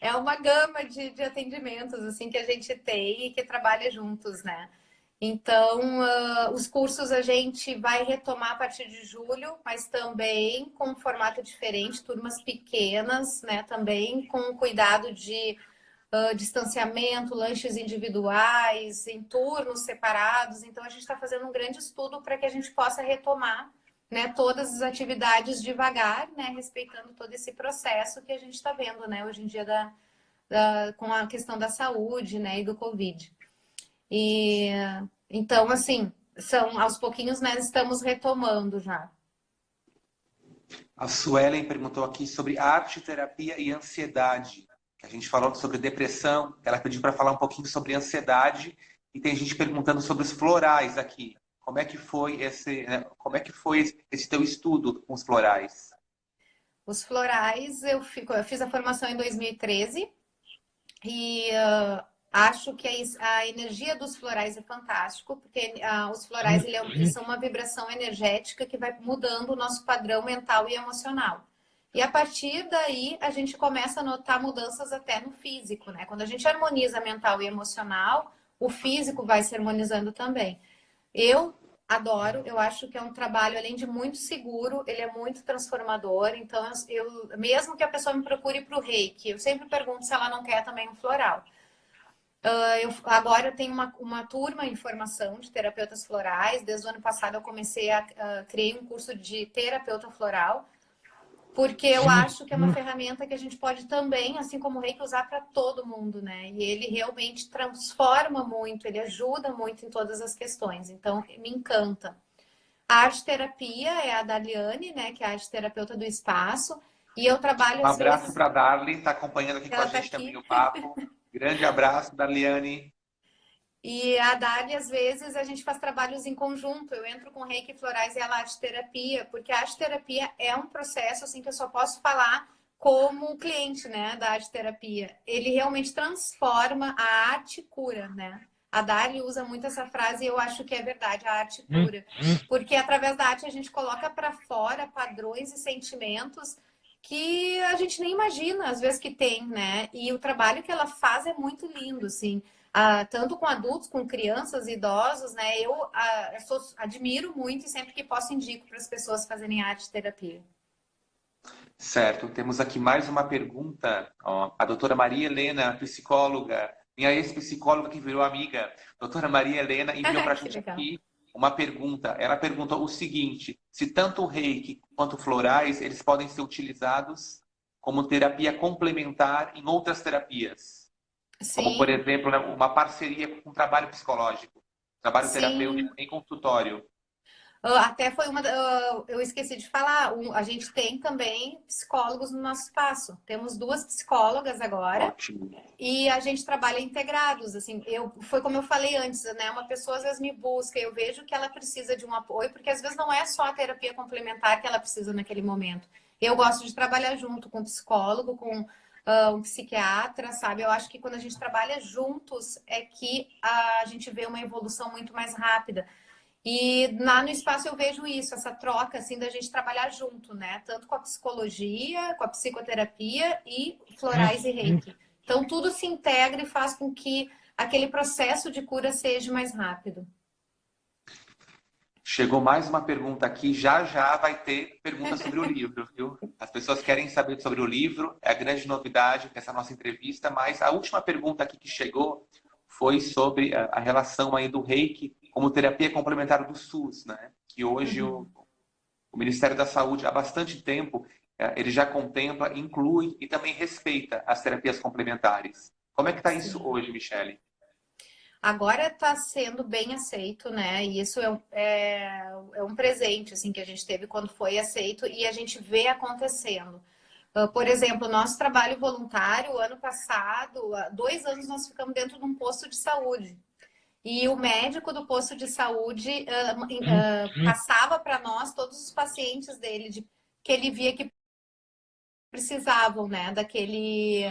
é uma gama de atendimentos assim que a gente tem e que trabalha juntos, né? Então, os cursos a gente vai retomar a partir de julho, mas também com um formato diferente, turmas pequenas, né? Também com cuidado de distanciamento, lanches individuais, em turnos separados. Então, a gente está fazendo um grande estudo para que a gente possa retomar, né, todas as atividades devagar, né? Respeitando todo esse processo que a gente está vendo, né? Hoje em dia com a questão da saúde, né? E do Covid. E então, assim, aos pouquinhos nós estamos retomando já. A Suelen perguntou aqui sobre arte, terapia e ansiedade. A gente falou sobre depressão, ela pediu para falar um pouquinho sobre ansiedade e tem gente perguntando sobre os florais aqui. Como é que foi esse teu estudo com os florais? Os florais, eu fiz a formação em 2013 e acho que a energia dos florais é fantástico, porque os florais eles são uma vibração energética que vai mudando o nosso padrão mental e emocional. E a partir daí, a gente começa a notar mudanças até no físico, né? Quando a gente harmoniza mental e emocional, o físico vai se harmonizando também. Eu adoro, eu acho que é um trabalho, além de muito seguro, ele é muito transformador. Então, mesmo que a pessoa me procure para o reiki, eu sempre pergunto se ela não quer também um floral. Agora eu tenho uma turma em formação de terapeutas florais. Desde o ano passado eu comecei criei um curso de terapeuta floral, porque eu acho que é uma ferramenta que a gente pode também, assim como o reiki, usar para todo mundo, né? E ele realmente transforma muito, ele ajuda muito em todas as questões. Então, me encanta. A arte terapia é a Daliane, né? Que é a arte terapeuta do espaço. E eu trabalho Um às abraço vezes. para a Darly, está acompanhando aqui com a Ela está gente também aqui. o papo. Grande abraço, Darliane. E a Dali, às vezes, a gente faz trabalhos em conjunto. Eu entro com reiki florais e ela arte terapia, porque a arte terapia é um processo assim que eu só posso falar como cliente, né, da arte terapia. Ele realmente transforma a arte cura, né? A Dali usa muito essa frase e eu acho que é verdade, a arte cura. Porque através da arte a gente coloca para fora padrões e sentimentos que a gente nem imagina, às vezes, que tem, né? E o trabalho que ela faz é muito lindo, assim. Tanto com adultos, com crianças, idosos, né? Eu admiro muito e sempre que posso indico para as pessoas fazerem arte terapia. Certo, temos aqui mais uma pergunta. Ó, a doutora Maria Helena, psicóloga, minha ex-psicóloga que virou amiga, doutora Maria Helena, enviou para a Que gente legal. aqui uma pergunta. Ela perguntou o seguinte: se tanto o reiki quanto florais, eles podem ser utilizados como terapia complementar em outras terapias? Como, por Sim, exemplo, né, uma parceria com um trabalho psicológico, trabalho terapêutico sim. em consultório. Até foi eu esqueci de falar, a gente tem também psicólogos no nosso espaço. Temos 2 psicólogas agora. Ótimo. E a gente trabalha integrados, assim, foi como eu falei antes, né? Uma pessoa às vezes me busca, eu vejo que ela precisa de um apoio, porque às vezes não é só a terapia complementar que ela precisa naquele momento. Eu gosto de trabalhar junto com um psicólogo, com um psiquiatra, sabe? Eu acho que quando a gente trabalha juntos é que a gente vê uma evolução muito mais rápida. E lá no espaço eu vejo isso, essa troca assim da gente trabalhar junto, né? Tanto com a psicologia, com a psicoterapia e florais e reiki. Então tudo se integra e faz com que aquele processo de cura seja mais rápido. Chegou mais uma pergunta aqui, já já vai ter pergunta sobre o livro, viu? As pessoas querem saber sobre o livro, é a grande novidade dessa nossa entrevista, mas a última pergunta aqui que chegou foi sobre a relação aí do Reiki como terapia complementar do SUS, né? Que hoje o Ministério da Saúde, há bastante tempo, ele já contempla, inclui e também respeita as terapias complementares. Como é que está isso hoje, Michele? Agora está sendo bem aceito, né? E isso é um presente assim que a gente teve quando foi aceito e a gente vê acontecendo. Por exemplo, nosso trabalho voluntário, ano passado, há 2 anos nós ficamos dentro de um posto de saúde. E o médico do posto de saúde passava para nós todos os pacientes dele, que ele via que precisavam, né, daquele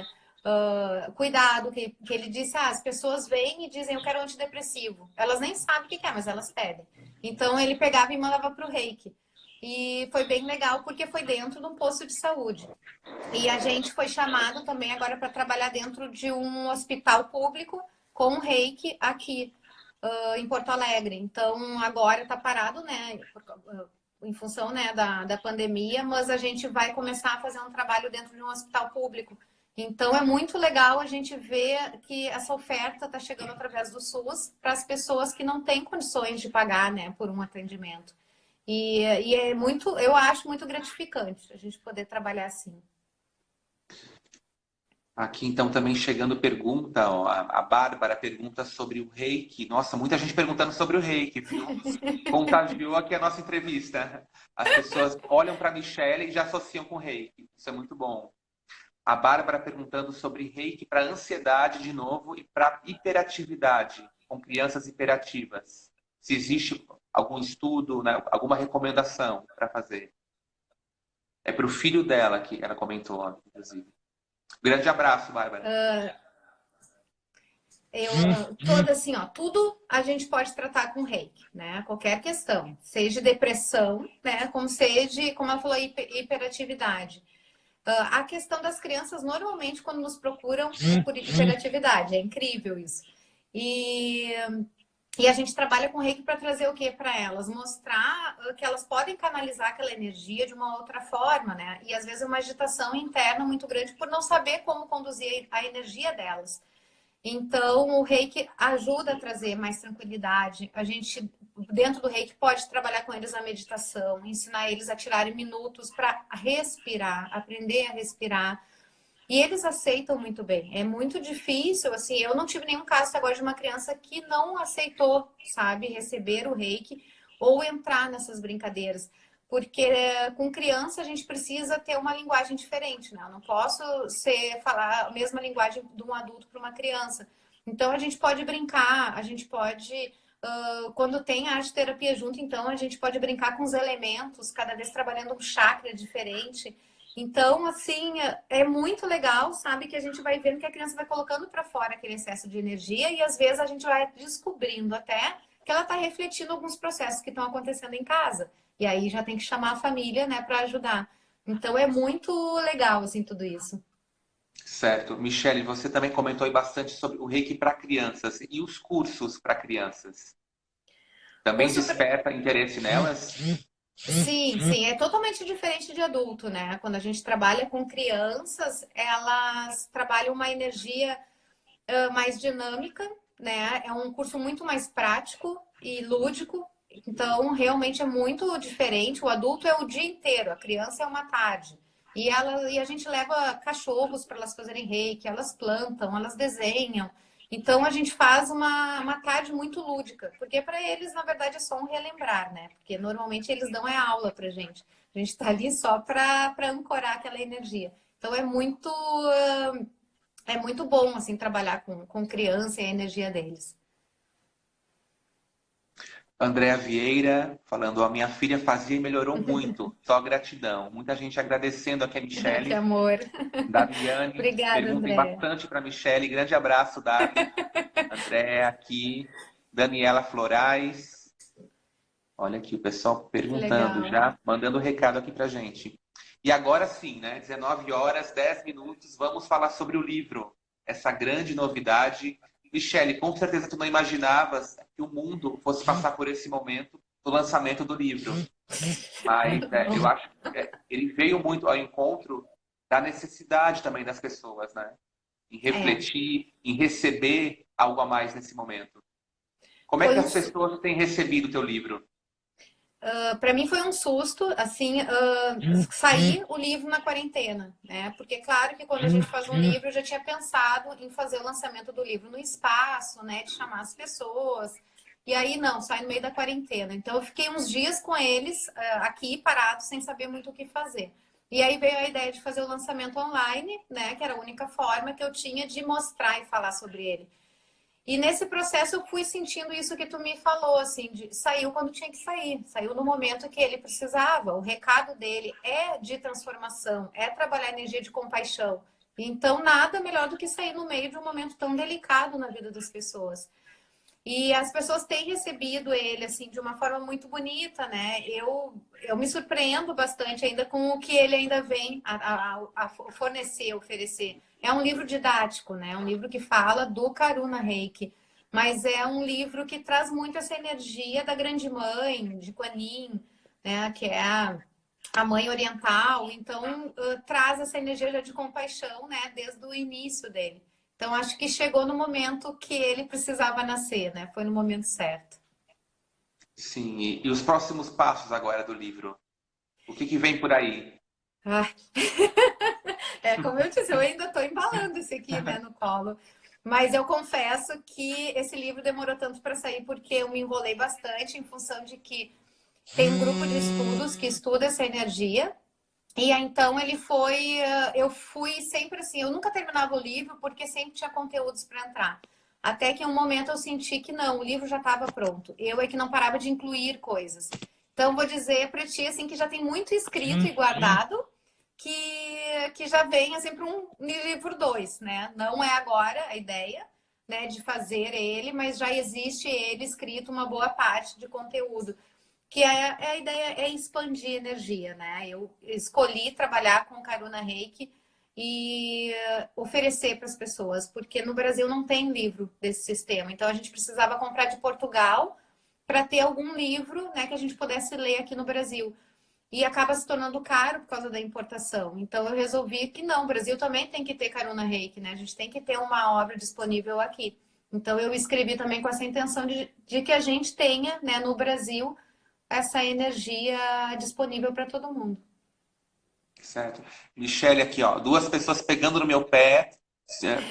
cuidado, que ele disse, as pessoas vêm e dizem, eu quero antidepressivo. Elas nem sabem o que é, mas elas pedem. Então, ele pegava e mandava para o Reiki. E foi bem legal, porque foi dentro de um posto de saúde. E a gente foi chamado também agora para trabalhar dentro de um hospital público com Reiki aqui em Porto Alegre. Então, agora está parado, né, em função, né, da pandemia, mas a gente vai começar a fazer um trabalho dentro de um hospital público. Então, é muito legal a gente ver que essa oferta está chegando através do SUS para as pessoas que não têm condições de pagar, né, por um atendimento. E é muito, eu acho muito gratificante a gente poder trabalhar assim. Aqui, então, também chegando pergunta, ó, a Bárbara pergunta sobre o Reiki. Nossa, muita gente perguntando sobre o Reiki, viu? Contagiou aqui a nossa entrevista. As pessoas olham para a Michele e já associam com o Reiki. Isso é muito bom. A Bárbara perguntando sobre Reiki para ansiedade de novo e para hiperatividade, com crianças hiperativas. Se existe algum estudo, né, alguma recomendação para fazer. É para o filho dela que ela comentou, inclusive. Grande abraço, Bárbara. Assim, ó, tudo a gente pode tratar com Reiki, né? Qualquer questão, seja depressão, né? Como seja, como ela falou, hiperatividade. A questão das crianças, normalmente, quando nos procuram, é por hiperatividade. É incrível isso. E a gente trabalha com Reiki para trazer o que para elas? Mostrar que elas podem canalizar aquela energia de uma outra forma, né? E às vezes uma agitação interna muito grande por não saber como conduzir a energia delas. Então, o Reiki ajuda a trazer mais tranquilidade. A gente, dentro do Reiki, pode trabalhar com eles a meditação, ensinar eles a tirarem minutos para respirar, aprender a respirar. E eles aceitam muito bem. É muito difícil, assim, eu não tive nenhum caso agora de uma criança que não aceitou, sabe, receber o Reiki ou entrar nessas brincadeiras. Porque com criança a gente precisa ter uma linguagem diferente, né? Eu não posso falar a mesma linguagem de um adulto para uma criança. Então a gente pode brincar, a gente pode, quando tem a arte terapia junto, então a gente pode brincar com os elementos, cada vez trabalhando um chakra diferente. Então, assim, é muito legal, sabe? Que a gente vai vendo que a criança vai colocando para fora aquele excesso de energia e às vezes a gente vai descobrindo até que ela está refletindo alguns processos que estão acontecendo em casa. E aí já tem que chamar a família, né, para ajudar. Então é muito legal, assim, tudo isso. Certo. Michele, você também comentou aí bastante sobre o Reiki para crianças e os cursos para crianças. Também desperta interesse nelas? Sim, sim, é totalmente diferente de adulto, né? Quando a gente trabalha com crianças, elas trabalham uma energia mais dinâmica, né? É um curso muito mais prático e lúdico, então realmente é muito diferente. O adulto é o dia inteiro, a criança é uma tarde. E a gente leva cachorros para elas fazerem reiki, elas plantam, elas desenham. Então a gente faz uma tarde muito lúdica, porque para eles, na verdade, é só um relembrar, né? Porque normalmente eles dão aula pra gente. A gente está ali só para ancorar aquela energia. Então é muito bom assim trabalhar com criança e a energia deles. Andréa Vieira falando, a minha filha fazia e melhorou muito. Só gratidão. Muita gente agradecendo aqui a Que Michele. amor. Daviane, Obrigada, perguntem André. bastante para a Michele. Grande abraço, Davi. Andréa aqui. Daniela Florais. Olha aqui o pessoal Que perguntando legal. já, mandando recado aqui pra gente. E agora sim, né? 19 horas, 10 minutos, vamos falar sobre o livro. Essa grande novidade. Michele, com certeza tu não imaginavas que o mundo fosse passar por esse momento no lançamento do livro. Mas eu acho que ele veio muito ao encontro da necessidade também das pessoas, né? Em refletir, em receber algo a mais nesse momento. Como é que as pessoas têm recebido o teu livro? Para mim foi um susto, assim, sair o livro na quarentena, né? Porque claro que quando a gente faz um livro, eu já tinha pensado em fazer o lançamento do livro no espaço, né? De chamar as pessoas. E aí não, sai no meio da quarentena. Então eu fiquei uns dias com eles aqui parados, sem saber muito o que fazer. E aí veio a ideia de fazer o lançamento online, né? Que era a única forma que eu tinha de mostrar e falar sobre ele. E nesse processo eu fui sentindo isso que tu me falou, assim, saiu quando tinha que sair, saiu no momento que ele precisava. O recado dele é de transformação, é trabalhar a energia de compaixão. Então, nada melhor do que sair no meio de um momento tão delicado na vida das pessoas. E as pessoas têm recebido ele, assim, de uma forma muito bonita, né? Eu me surpreendo bastante ainda com o que ele ainda vem a fornecer, oferecer. É um livro didático, né? É um livro que fala do Karuna Reiki, mas é um livro que traz muito essa energia da grande mãe, de Kuan Yin, né? Que é a mãe oriental. Então, traz essa energia já de compaixão, né? Desde o início dele. Então, acho que chegou no momento que ele precisava nascer, né? Foi no momento certo. Sim, e os próximos passos agora do livro? O que vem por aí? Ah. Como eu disse, eu ainda estou embalando esse aqui, né, no colo. Mas eu confesso que esse livro demorou tanto para sair porque eu me enrolei bastante em função de que tem um grupo de estudos que estuda essa energia. E aí, então ele foi, eu fui sempre assim, eu nunca terminava o livro porque sempre tinha conteúdos para entrar. Até que em um momento eu senti que não, o livro já estava pronto. Eu é que não parava de incluir coisas. Então vou dizer para ti assim que já tem muito escrito e guardado que já vem assim para um livro 2, né? Não é agora a ideia, né, de fazer ele, mas já existe ele escrito uma boa parte de conteúdo que a ideia é expandir energia, né? Eu escolhi trabalhar com Karuna Reiki e oferecer para as pessoas, porque no Brasil não tem livro desse sistema. Então a gente precisava comprar de Portugal para ter algum livro, né, que a gente pudesse ler aqui no Brasil. E acaba se tornando caro por causa da importação. Então eu resolvi que não, o Brasil também tem que ter Karuna Reiki, né? A gente tem que ter uma obra disponível aqui. Então eu escrevi também com essa intenção de que a gente tenha, né, no Brasil, essa energia disponível para todo mundo. Certo. Michele, aqui, ó, duas pessoas pegando no meu pé,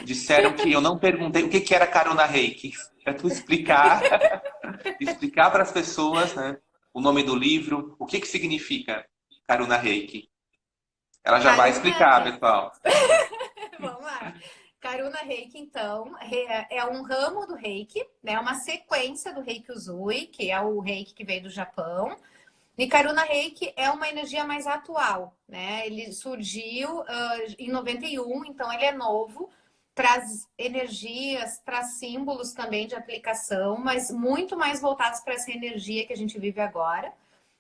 disseram que eu não perguntei o que era Karuna Reiki. Para tu explicar, explicar para as pessoas, né, o nome do livro, o que significa Karuna Reiki. Ela já vai explicar, pessoal. Vamos lá. Karuna Reiki, então, é um ramo do Reiki, né? Uma sequência do Reiki Usui, que é o Reiki que veio do Japão. E Karuna Reiki é uma energia mais atual, né? Ele surgiu em 91, então ele é novo, traz energias, traz símbolos também de aplicação, mas muito mais voltados para essa energia que a gente vive agora.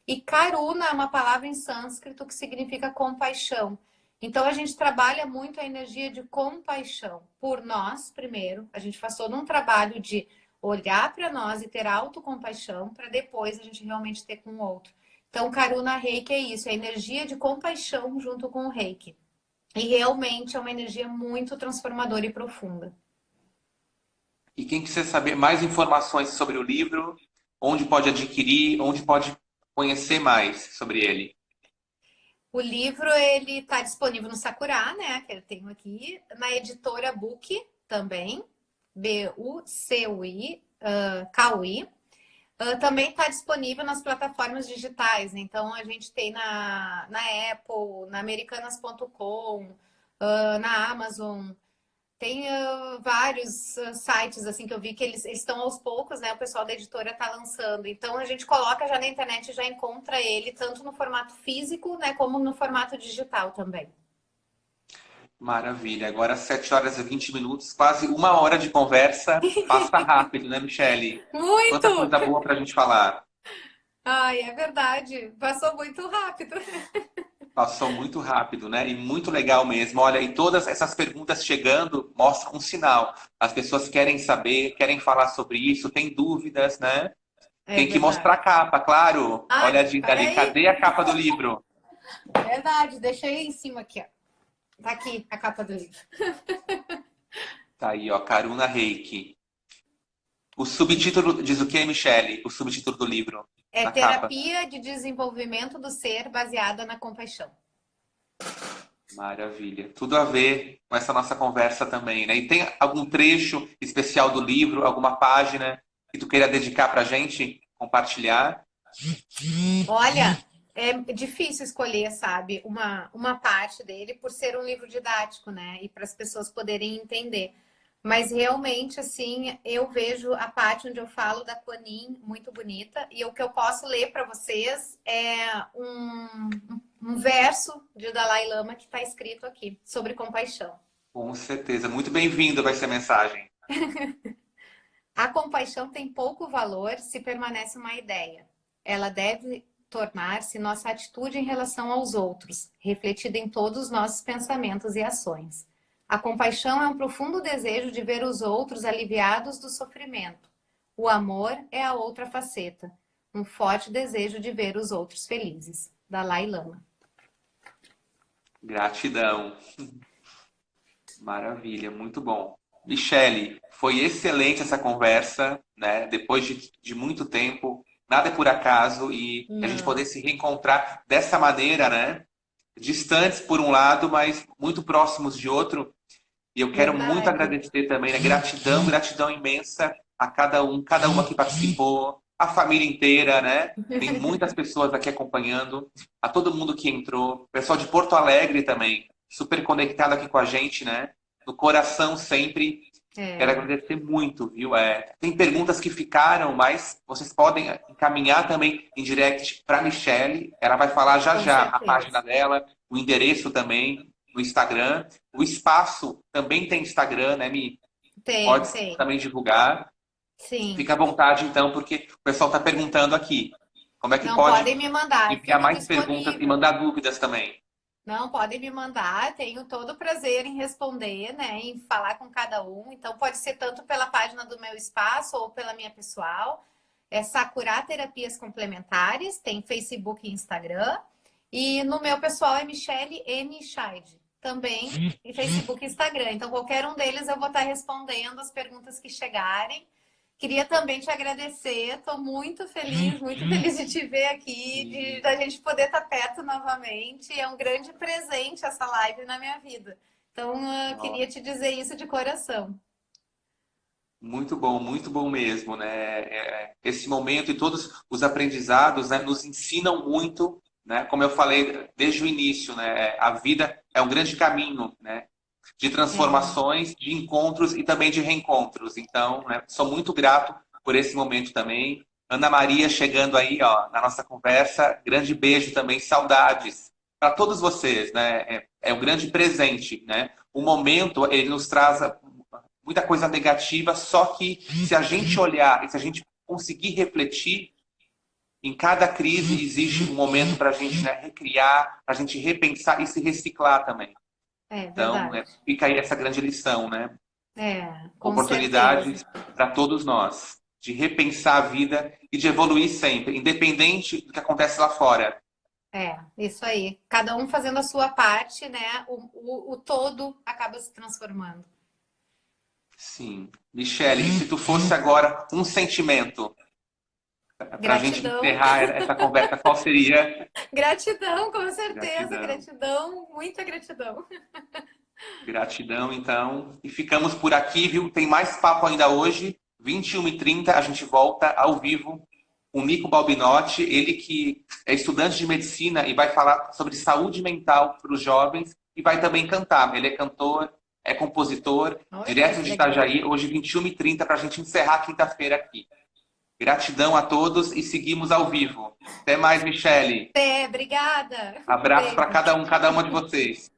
E Karuna é uma palavra em sânscrito que significa compaixão. Então a gente trabalha muito a energia de compaixão por nós, primeiro. A gente faz todo um trabalho de olhar para nós e ter autocompaixão para depois a gente realmente ter com o outro. Então, Karuna Reiki é isso, é energia de compaixão junto com o Reiki. E realmente é uma energia muito transformadora e profunda. E quem quiser saber mais informações sobre o livro, onde pode adquirir, onde pode conhecer mais sobre ele? O livro ele está disponível no Sakura, né? Que eu tenho aqui, na editora Book também, B-U-C-U-I, K-U-I. Também está disponível nas plataformas digitais, né? Então a gente tem na Apple, na Americanas.com, na Amazon. Tem vários sites assim que eu vi que eles estão aos poucos, né? O pessoal da editora está lançando. Então a gente coloca já na internet e já encontra ele, tanto no formato físico, né, como no formato digital também. Maravilha. Agora 7 horas e 20 minutos, quase uma hora de conversa. Passa rápido, né, Michele? Muito! Quanta coisa boa para a gente falar. Ai, é verdade. Passou muito rápido. Passou muito rápido, né? E muito legal mesmo. Olha, e todas essas perguntas chegando mostram um sinal. As pessoas querem saber, querem falar sobre isso, têm dúvidas, né? É Tem que mostrar a verdade. capa, claro. Ai, Olha a dica ali. peraí. Cadê a capa do livro? Verdade, deixei em cima aqui, ó. Tá aqui a capa do livro. Tá aí, ó. Karuna Reiki. O subtítulo diz o quê, Michele? O subtítulo do livro, É na capa. terapia de desenvolvimento do ser baseada na compaixão. Maravilha. Tudo a ver com essa nossa conversa também, né? E tem algum trecho especial do livro, alguma página que tu queira dedicar pra gente compartilhar? Olha, é difícil escolher, sabe, uma parte dele por ser um livro didático, né? E para as pessoas poderem entender. Mas realmente, assim, eu vejo a parte onde eu falo da Kuan Yin muito bonita. E o que eu posso ler para vocês é um verso de Dalai Lama que está escrito aqui, sobre compaixão. Com certeza. Muito bem-vindo vai ser a mensagem. A compaixão tem pouco valor se permanece uma ideia. Ela deve tornar-se nossa atitude em relação aos outros, refletida em todos os nossos pensamentos e ações. A compaixão é um profundo desejo de ver os outros aliviados do sofrimento. O amor é a outra faceta, um forte desejo de ver os outros felizes. Dalai Lama. Gratidão. Maravilha, muito bom. Michele, foi excelente essa conversa, né? Depois de muito tempo, nada é por acaso e a gente poder Não, se reencontrar dessa maneira, né? Distantes por um lado, mas muito próximos de outro. E eu quero muito verdade. agradecer também, né? Gratidão, gratidão imensa a cada um, cada uma que participou, a família inteira, né? Tem muitas pessoas aqui acompanhando, a todo mundo que entrou, pessoal de Porto Alegre também, super conectado aqui com a gente, né? No coração sempre. Quero É, agradecer muito, viu? Tem perguntas que ficaram, mas vocês podem encaminhar também em direct para a Michele. Ela vai falar já com já a certeza. página dela, o endereço também no Instagram. O espaço também tem Instagram, né, Mi? Tem, Pode tem. também divulgar. Sim. Fica à vontade, então, porque o pessoal está perguntando aqui. Como é que Não, pode podem me mandar, é enviar tudo mais perguntas e disponível. mandar dúvidas também? Não, podem me mandar, tenho todo o prazer em responder, né, em falar com cada um. Então, pode ser tanto pela página do meu espaço ou pela minha pessoal. É Sakura Terapias Complementares, tem Facebook e Instagram. E no meu pessoal é Michele M. Scheid, também em Facebook e Instagram. Então, qualquer um deles eu vou estar respondendo as perguntas que chegarem. Queria também te agradecer, estou muito feliz de te ver aqui, de E da gente poder estar perto novamente. É um grande presente essa live na minha vida. Então, eu queria te dizer isso de coração. muito bom mesmo, né? Esse momento e todos os aprendizados, né, nos ensinam muito, né? Como eu falei desde o início, né? A vida é um grande caminho, né? De É, transformações, de encontros e também de reencontros. Então, né, sou muito grato por esse momento também. Ana Maria chegando aí, ó, na nossa conversa. Grande beijo também, saudades para todos vocês, né? É um grande presente, né? O momento ele nos traz muita coisa negativa, só que se a gente olhar e se a gente conseguir refletir, em cada crise existe um momento para a gente, né, recriar, para a gente repensar e se reciclar também. Então, verdade. fica aí essa grande lição, né? Com certeza. Oportunidades para todos nós de repensar a vida e de evoluir sempre, independente do que acontece lá fora. Isso aí. Cada um fazendo a sua parte, né? O todo acaba se transformando. Sim. Michele, e se tu fosse agora um sentimento para a gente Gratidão. encerrar essa conversa, qual seria? Gratidão, com certeza. Gratidão. Gratidão, muita gratidão. Gratidão, então. E ficamos por aqui, viu? Tem mais papo ainda hoje. 21h30, a gente volta ao vivo com o Nico Balbinotti, ele que é estudante de medicina e vai falar sobre saúde mental para os jovens e vai também cantar. Ele é cantor, é compositor, Olha, direto que de legal. Itajaí, hoje 21h30, para a gente encerrar a quinta-feira aqui. Gratidão a todos e seguimos ao vivo. Até mais, Michele. Até, obrigada. Abraço para Beijo. cada uma de vocês.